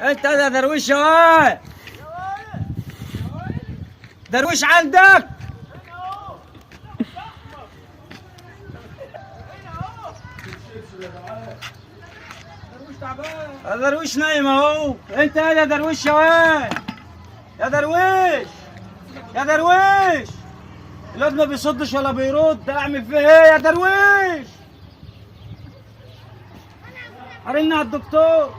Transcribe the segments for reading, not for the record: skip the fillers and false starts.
انت ده درويش يا واد. درويش عندك. يا درويش نايم اهو. انت يا درويش يا واد. يا درويش يا درويش. الواد ما بيصدش ولا بيرد، اعمل فيه ايه يا درويش؟ قارنا على الدكتور.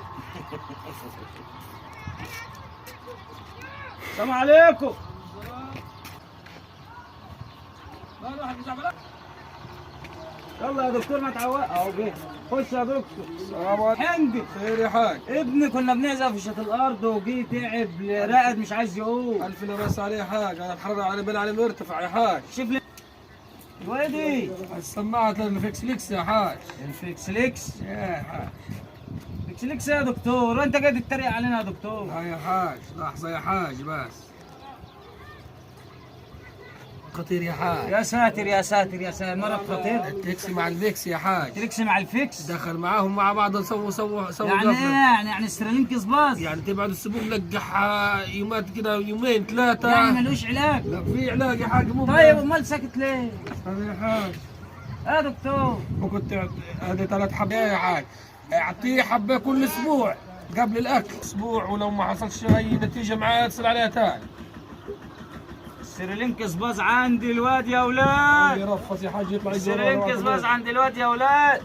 السلام عليكم. يلا يا دكتور ما تعوق اهو جه. خش يا دكتور. السلام عليكم. حمدي. خير يا حاج. ابني كنا بنعزف في شط الارض وجي تعب راقد مش عايز يقوم. الف لله بس عليه يا حاج، انا الحراره على بالي عليه مرتفع يا حاج. شوف لي الوادي. السماعه الفيكسليكس يا حاج. الفيكسليكس. يا حاج. فيكسليكس يا دكتور، وانت قاعد تتريق علينا يا دكتور. لا يا حاج، لحظه يا حاج بس. خطير يا حاج. يا ساتر يا ساتر يا ساتر، مرض خطير. التكس مع الفيكس يا حاج. تريكس مع الفيكس. دخل معاهم مع بعض سووا يعني ايه؟ يعني سترالينك باظ. يعني تبعد السبوع لقح يومات كده، يومين ثلاثه. يعني ملوش علاج. لا في علاج يا حاج. مو طيب امال ساكت ليه؟ يا حاج يا دكتور. وكنت هذه 3 حبات يا حاج. اعطيه حبه كل اسبوع قبل الاكل اسبوع، ولو ما حصلش اي نتيجه معاه اتصل عليها ثاني. السريلينكس باظ عندي الواد يا اولاد. يرفص يا حاج يطلع. السريلينكس باظ عند الواد يا اولاد.